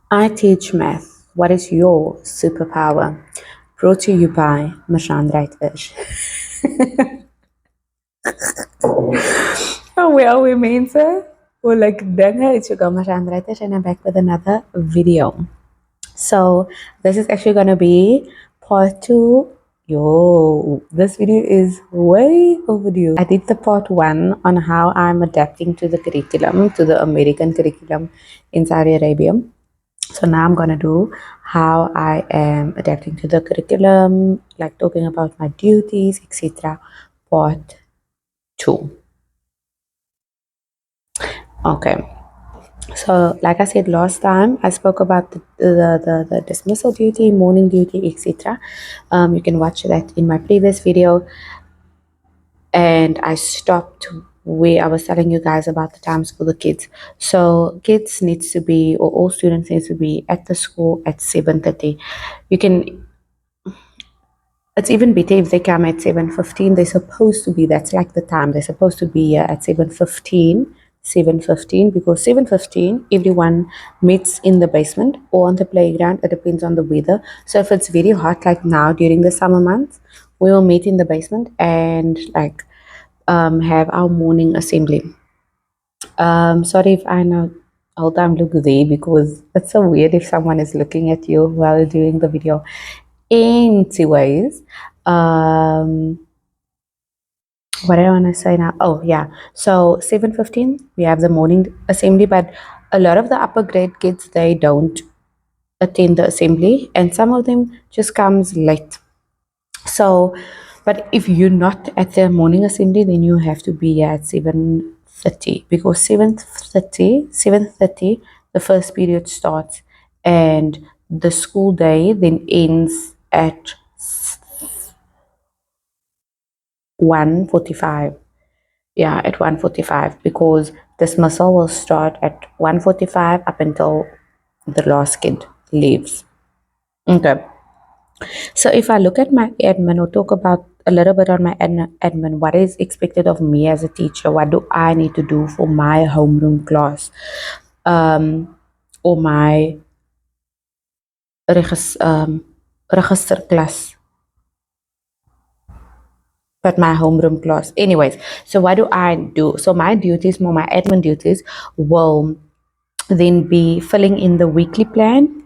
I teach math. What is your superpower? Brought to you by Mashandrijters. Oh, well, we mean sir. Well, like, dinge, it's your girl Mashandrijters, and I'm back with another video. So, this is actually going to be part two. Yo, this video is way overdue. I did the part one on how I'm adapting to the curriculum, to the American curriculum in Saudi Arabia. So now I'm gonna do how I am adapting to the curriculum, like talking about my duties, etc. Part two. Okay. So like I said last time, I spoke about the dismissal duty, morning duty, etc. You can watch that in my previous video, and I stopped where I was telling you guys about the times for the kids. So kids needs to be, or all students needs to be at the school at 7:30. You can It's even better if they come at 7:15. They're supposed to be, that's like the time. They're supposed to be here at 7:15. 7:15, because 7:15 everyone meets in the basement or on the playground. It depends on the weather. So if it's very hot like now during the summer months, we will meet in the basement and like have our morning assembly. Sorry if I know all time look there, because it's so weird if someone is looking at you while doing the video. Anyways, what do I want to say now? Oh yeah, so 7:15 we have the morning assembly, but a lot of the upper grade kids, they don't attend the assembly, and some of them just comes late. So, but if you're not at the morning assembly, then you have to be at 7:30, because 7:30 the first period starts, and the school day then ends at 1:45. Yeah, at 1:45, because dismissal will start at 1:45 up until the last kid leaves. Okay. So if I look at my admin, or talk about a little bit on my admin, what is expected of me as a teacher? What do I need to do for my homeroom class, or my register class, but my homeroom class? Anyways, so what do I do? So my duties, more my admin duties, will then be filling in the weekly plan,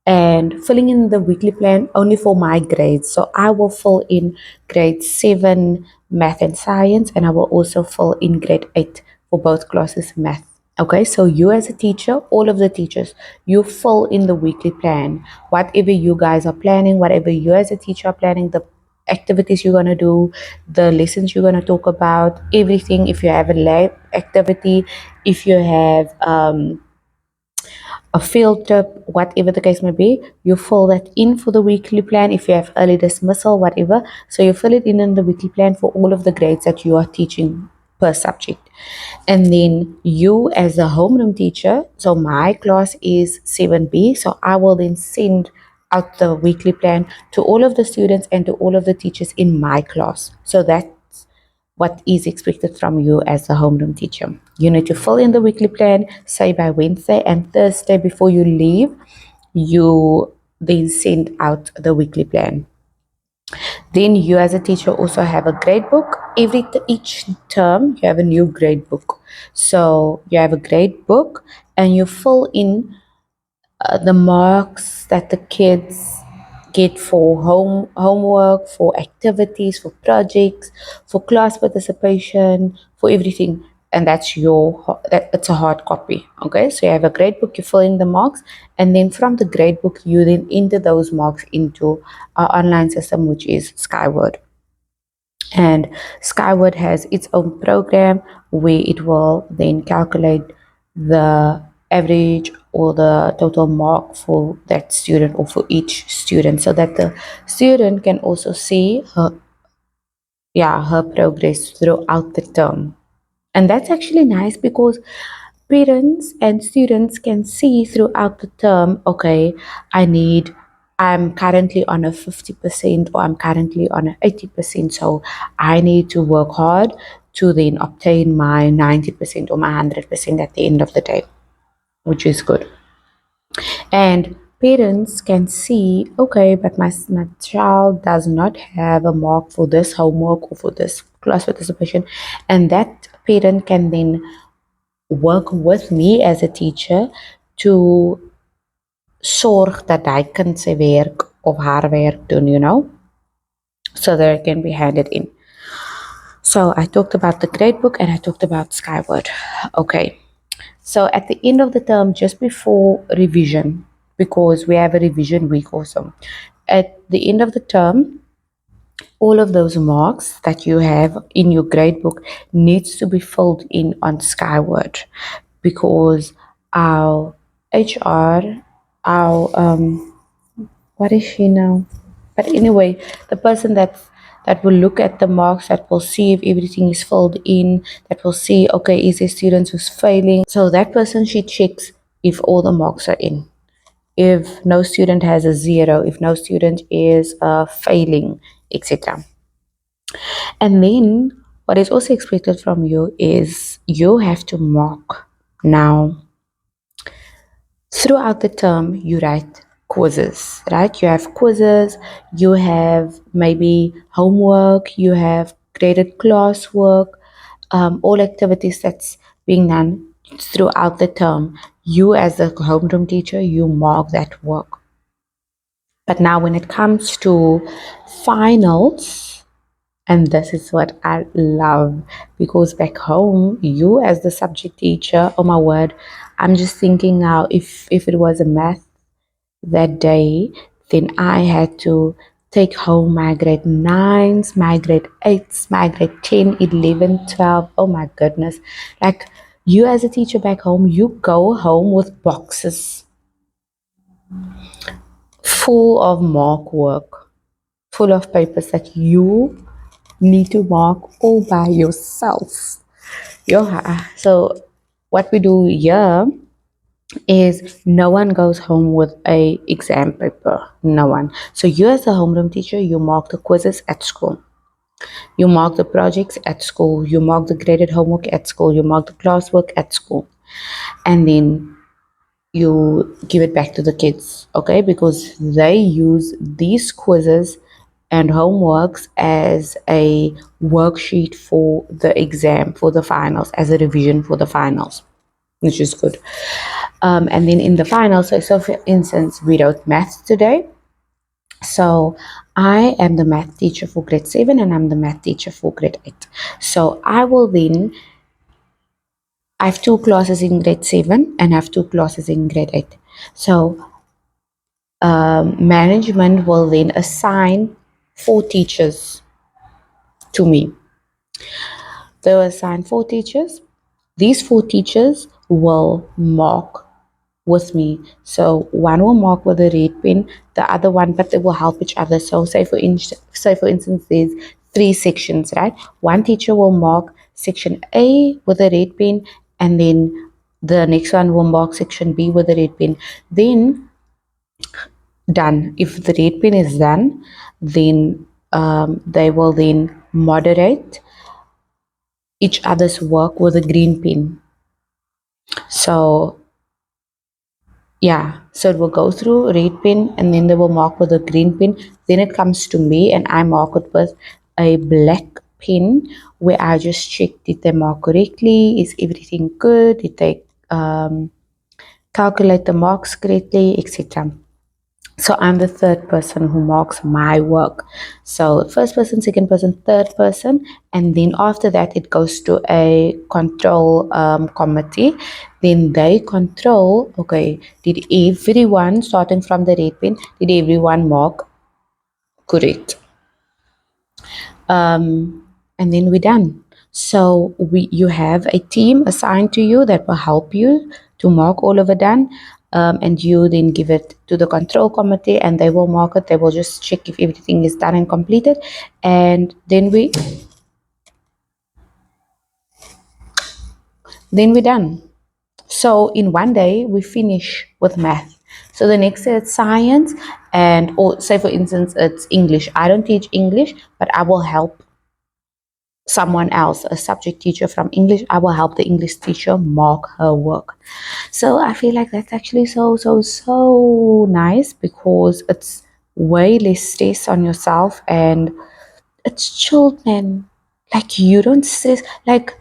and filling in the weekly plan only for my grades. So I will fill in grade 7 math and science, and I will also fill in grade 8 for both classes math. Okay, so you as a teacher, all of the teachers, you fill in the weekly plan. Whatever you guys are planning, whatever you as a teacher are planning, the activities you're going to do, the lessons you're going to talk about, everything. If you have a lab activity, if you have a field trip, whatever the case may be, you fill that in for the weekly plan. If you have early dismissal, whatever, so you fill it in the weekly plan for all of the grades that you are teaching per subject. And then you as a homeroom teacher, so my class is 7B, so I will then send out the weekly plan to all of the students and to all of the teachers in my class. So that what is expected from you as a homeroom teacher. You need to fill in the weekly plan, say by Wednesday, and Thursday before you leave, you then send out the weekly plan. Then you as a teacher also have a grade book. Each term you have a new grade book. So you have a grade book, and you fill in the marks that the kids get for homework, for activities, for projects, for class participation, for everything. And that's it's a hard copy. Okay, so you have a grade book, you fill in the marks, and then from the grade book you then enter those marks into our online system, which is Skyward. And Skyward has its own program where it will then calculate the average or the total mark for that student, or for each student, so that the student can also see her progress throughout the term. And that's actually nice, because parents and students can see throughout the term, okay, I'm currently on a 50%, or I'm currently on a 80%, so I need to work hard to then obtain my 90% or my 100% at the end of the day, which is good. And parents can see, okay, but my child does not have a mark for this homework or for this class participation. And that parent can then work with me as a teacher to sorg dat hy kind sy werk of haar werk doen, so that it can be handed in. So I talked about the gradebook and I talked about Skyward. Okay. So at the end of the term, just before revision, because we have a revision week also, at the end of the term, all of those marks that you have in your gradebook needs to be filled in on Skyward, because our HR, our what is she now? But anyway, the person that will look at the marks, that will see if everything is filled in, that will see, okay, is there students who's failing? So that person, she checks if all the marks are in. If no student has a 0, if no student is failing, etc. And then what is also expected from you is you have to mark. Now, throughout the term, you write quizzes, right? You have quizzes, you have maybe homework, you have graded classwork, all activities that's being done throughout the term. You, as the homeroom teacher, you mark that work. But now, when it comes to finals, and this is what I love, because back home, you as the subject teacher, oh my word, I'm just thinking now, if it was a math that day, then I had to take home my grade 9s, my grade 8s, my grade 10, 11, 12. Oh my goodness. Like, you as a teacher back home, you go home with boxes full of mark work, full of papers that you need to mark all by yourself. So what we do here is no one goes home with a exam paper. No one. So you, as a homeroom teacher, you mark the quizzes at school. You mark the projects at school. You mark the graded homework at school. You mark the classwork at school. And then you give it back to the kids, okay? Because they use these quizzes and homeworks as a worksheet for the exam, for the finals, as a revision for the finals, which is good. And then in the finals, so for instance, we wrote math today. So I am the math teacher for grade 7 and I'm the math teacher for grade 8. So I have 2 classes in grade 7 and I have 2 classes in grade 8. So management will then assign 4 teachers to me. They will assign 4 teachers. These 4 teachers will mark with me. So one will mark with a red pen, the other one, but they will help each other. So say for instance, there's 3 sections, right? One teacher will mark section A with a red pen, and then the next one will mark section B with a red pen. Then done. If the red pen is done, then they will then moderate each other's work with a green pen. So yeah, so it will go through red pen and then they will mark with a green pen. Then it comes to me and I mark it with a black pen, where I just check, did they mark correctly? Is everything good? Did they calculate the marks correctly, etc. So I'm the third person who marks my work. So first person, second person, third person, and then after that it goes to a control committee. Then they control, okay, did everyone, starting from the red pen, did everyone mark correct? And then we're done. So you have a team assigned to you that will help you to mark all of it done, and you then give it to the control committee and they will mark it. They will just check if everything is done and completed, and then we're done. So in one day we finish with math. So the next day it's science, and or say for instance it's English. I don't teach English, but I will help someone else, a subject teacher from English, I will help the English teacher mark her work. So I feel like that's actually so nice because it's way less stress on yourself and it's chilled, man. Like you don't stress. Like,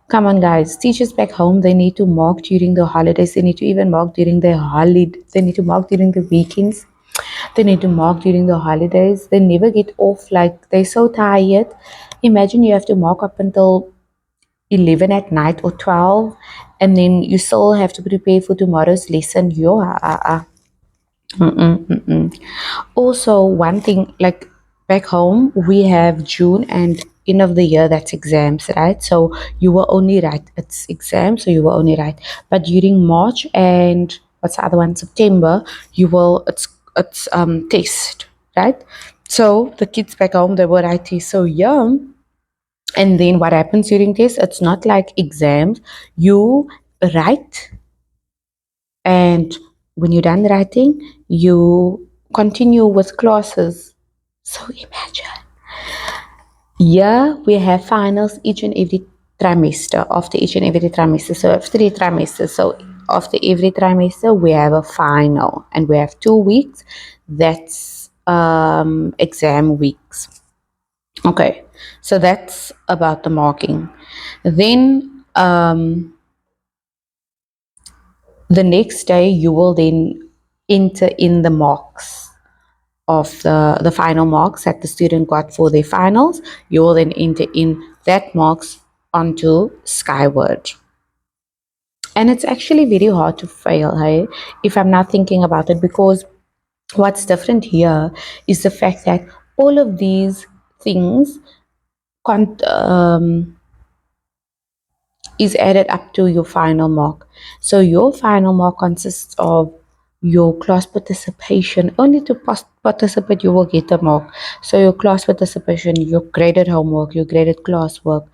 come on, guys. Teachers back home, they need to mark during the holidays. They need to even mark during the holiday. They need to mark during the weekends. They need to mark during the holidays. They never get off. Like they're so tired. Imagine you have to mark up until 11 at night or 12, and then you still have to prepare for tomorrow's lesson. Also, one thing, like back home, we have June and end of the year, that's exams, right? So you will only write, it's exams, so you will only write. But during March and what's the other one, September, you will, it's test, right? So the kids back home, they will write test. So yeah, and then what happens during this? It's not like exams. You write, and when you're done writing, you continue with classes. So imagine. Yeah, we have finals each and every trimester, after each and every trimester. So I have 3 trimesters. So after every trimester, we have a final, and we have 2 weeks. That's exam weeks. Okay, so that's about the marking. Then the next day you will then enter in the marks of the final marks that the student got for their finals. You will then enter in that marks onto Skyward. And it's actually very hard to fail, hey, if I'm not thinking about it, because what's different here is the fact that all of these things con- um, is added up to your final mark. So your final mark consists of your class participation. Only to participate you will get a mark. So your class participation, your graded homework, your graded classwork,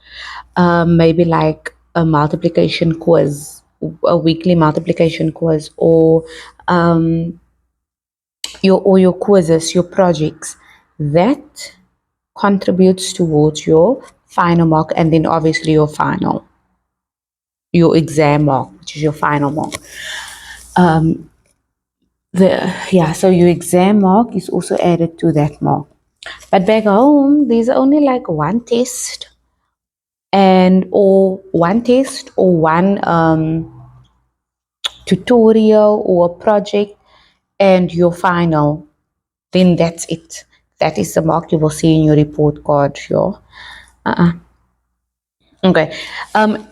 maybe like a multiplication quiz, a weekly multiplication quiz, or your quizzes, your projects. That contributes towards your final mark, and then obviously your exam mark, which is your final mark. So your exam mark is also added to that mark. But back home, there's only like one test, or one tutorial or a project, and your final. Then that's it. That is the mark you will see in your report card. Sure. Okay. Um,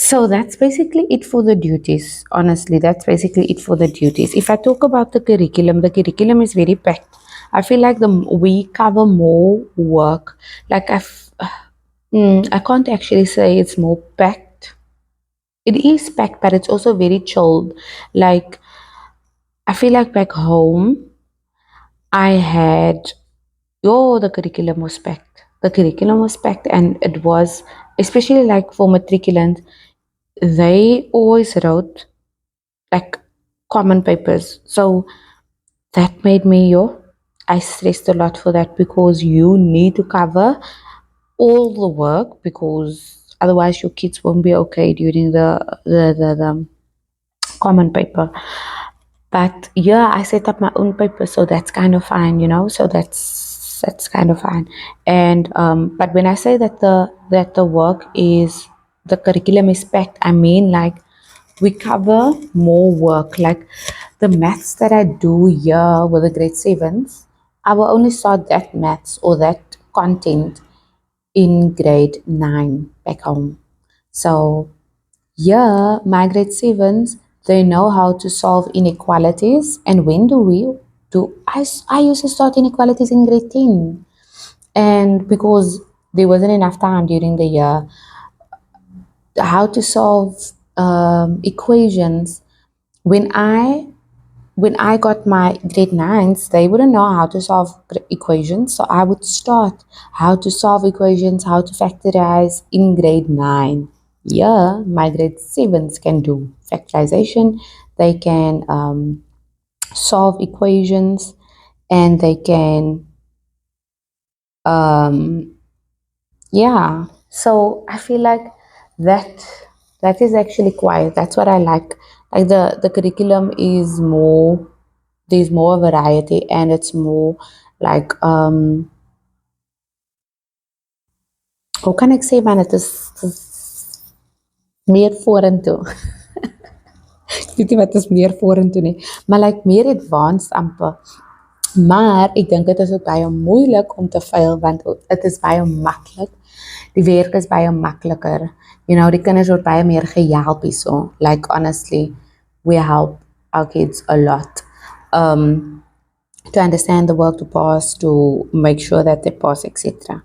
So that's basically it for the duties. Honestly, that's basically it for the duties. If I talk about the curriculum is very packed. I feel like we cover more work. Like I can't actually say it's more packed. It is packed, but it's also very chilled. Like I feel like back home, I had the curriculum was packed. The curriculum was packed, and it was especially like for matriculants. They always wrote like common papers. So that made me I stressed a lot for that, because you need to cover all the work, because otherwise your kids won't be okay during the common paper. But yeah, I set up my own paper, so that's kind of fine. So that's kind of fine. And but when I say that the work is the curriculum is packed, I mean like we cover more work. Like the maths that I do here with the grade sevens, I will only start that maths or that content in grade 9 back home. So yeah, my grade sevens, they know how to solve inequalities. And when do we do? I used to start inequalities in grade 10. And because there wasn't enough time during the year, how to solve equations. When I got my grade nines, they wouldn't know how to solve equations. So I would start how to solve equations, how to factorize in grade 9. Yeah, my grade sevens can do factorization. They can solve equations, and they can Yeah, so I feel like that that is actually quiet. That's what I like. Like the curriculum is more, there's more variety, and it's more like hoe kan ek sê man, het is meer vorentoe. Ek weet nie wat is meer vorentoe nie, maar like meer advanced amper. Maar ek dink dit is ook baie moeilik om te fail want dit is baie maklik. Die werk is baie makliker. You know, die kinders word baie meer gehelp hierso. Like honestly, we help our kids a lot. To understand the work to pass, to make sure that they pass, etc.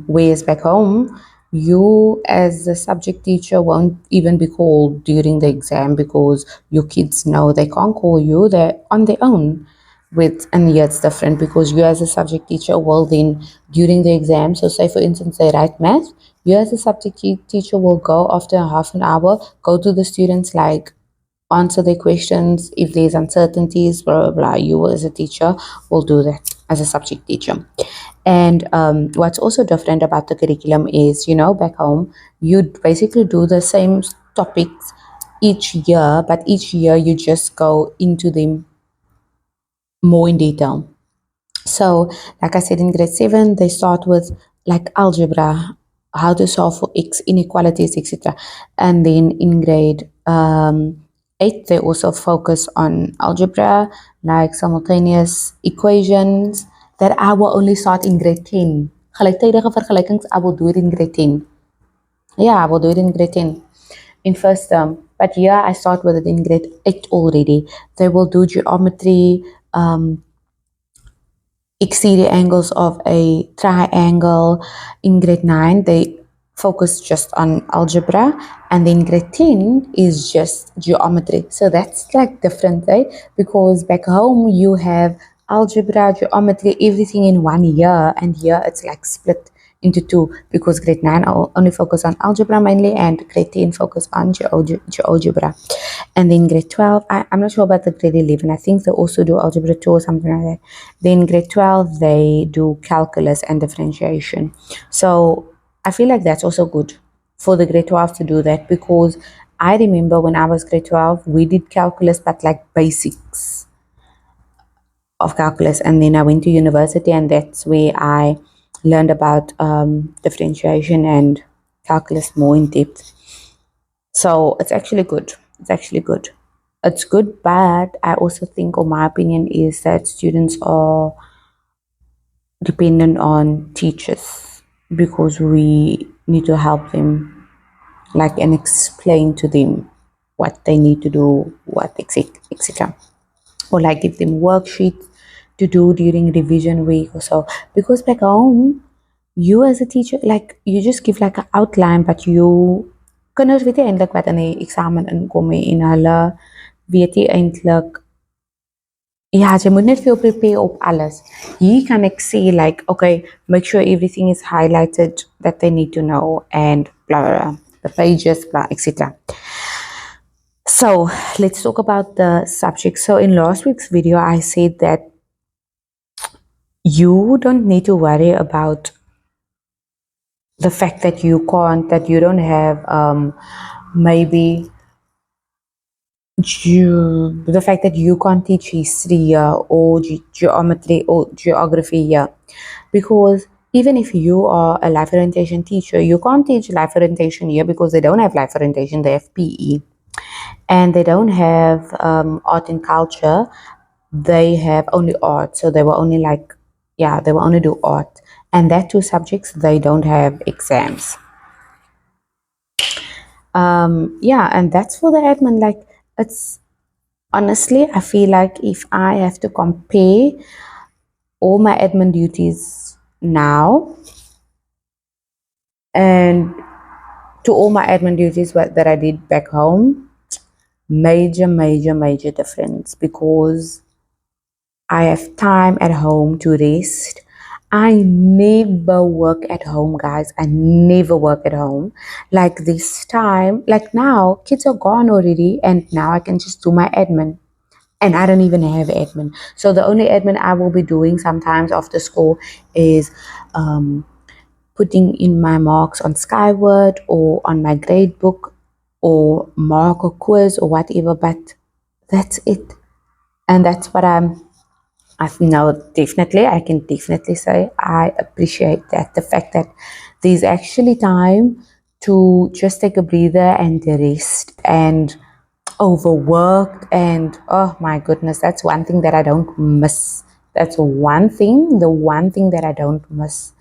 Whereas back home, you as a subject teacher won't even be called during the exam because your kids know they can't call you, they're on their own. And yeah, it's different because you as a subject teacher will then during the exam, so say for instance they write math, you as a subject teacher will go after a half an hour, go to the students like answer their questions. If there's uncertainties, blah, blah, blah, you as a teacher will do that as a subject teacher. And what's also different about the curriculum is, you know, back home, you basically do the same topics each year, but each year you just go into them more in detail. So, like I said, in grade 7, they start with like algebra, how to solve for x inequalities, etc. And then in grade 8, they also focus on algebra, like simultaneous equations, that I will only start in grade 10. Gelyktydige vergelykings, I will do it in grade 10. Yeah, I will do it in grade 10 in first term. But yeah, I start with it in grade 8 already. They will do geometry, exterior angles of a triangle. In grade 9, they focus just on algebra, and then grade 10 is just geometry. So that's like different, right? Because back home you have algebra, geometry, everything in 1 year, and here it's like split into two because grade 9 only focus on algebra mainly, and grade 10 focus on geogebra. And then grade 12, I'm not sure about the grade 11. I think they also do algebra 2 or something like that. Then grade 12, they do calculus and differentiation. So I feel like that's also good for the grade 12 to do that, because I remember when I was grade 12, we did calculus, but like basics of calculus. And then I went to university, and that's where I learned about differentiation and calculus more in depth. So it's actually good. It's actually good. It's good, but I also think, or my opinion is that students are dependent on teachers because we need to help them, like, and explain to them what they need to do, what etc. Or like give them worksheets to do during revision week or so. Because back home, you as a teacher, like, you just give like an outline, but you kinders weet nie eintlik wat in die eksamen inkom nie, en hulle weet nie eintlik. Ja, jy moet net veel prepare op alles. Hier kan ek sê like, okay, make sure everything is highlighted that they need to know, and blah blah blah, the pages, blah, etc. So let's talk about the subject. So in last week's video, I said that you don't need to worry about the fact that you don't have maybe the fact that you can't teach history here, or geometry or geography here, because even if you are a life orientation teacher, you can't teach life orientation here because they don't have life orientation, they have PE, and they don't have art and culture, they have only art. So they will only they will only do art, and that two subjects, they don't have exams. And that's for the admin. Like, it's honestly, I feel like if I have to compare all my admin duties now and to all my admin duties that I did back home, major difference, because I have time at home to rest. I never work at home, guys. I never work at home. Like this time, like now, kids are gone already, and now I can just do my admin. And I don't even have admin. So the only admin I will be doing sometimes after school is putting in my marks on Skyward or on my grade book or mark a quiz or whatever, but that's it. And that's what I know definitely, I can definitely say I appreciate that. The fact that there's actually time to just take a breather and rest and overworked. And oh my goodness, that's one thing that I don't miss. That's one thing, the one thing that I don't miss.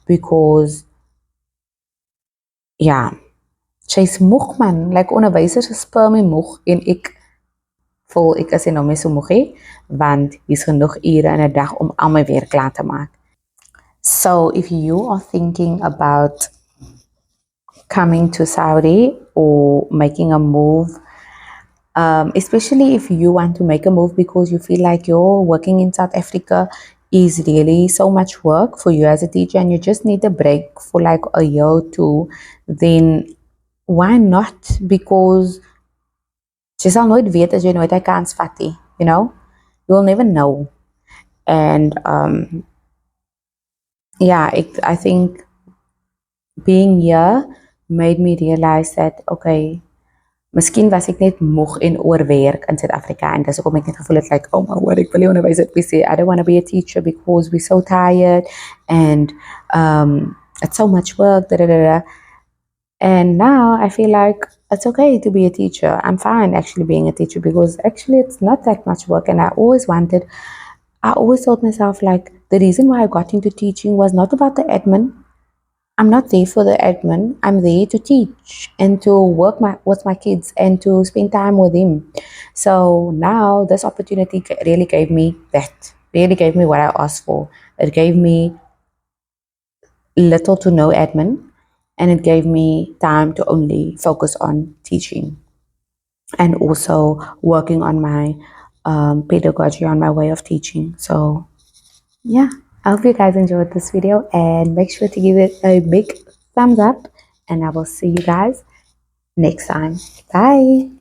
Because ja, sy's moeg man. Like onderwysers spur my moeg en ek voel ek is nou meer so moeg hè, want hier's genoeg ure in 'n dag om al my werk klaar te maak. So if you are thinking about coming to Saudi or making a move, especially if you want to make a move because you feel like your working in South Africa is really so much work for you as a teacher and you just need a break for like a year or two, then why not? Because jy sal nooit weet as jy nooit 'n kans vat nie, you know? You will never know. And yeah, I think being here made me realize that, okay, miskien was ek net moeg en oorwerk in Suid-Afrika en dis hoekom ek net gevoel het like, oh my word, ek wil nie onderwys het. We say, I don't want to be a teacher because we're so tired and it's so much work, da, da, da, da. And now I feel like it's okay to be a teacher. I'm fine actually being a teacher because actually it's not that much work. And I always told myself like the reason why I got into teaching was not about the admin. I'm not there for the admin. I'm there to teach and to work with my kids and to spend time with them. So now this opportunity really gave me that. Really gave me what I asked for. It gave me little to no admin, and it gave me time to only focus on teaching and also working on my pedagogy, on my way of teaching. So yeah, I hope you guys enjoyed this video and make sure to give it a big thumbs up, and I will see you guys next time. Bye.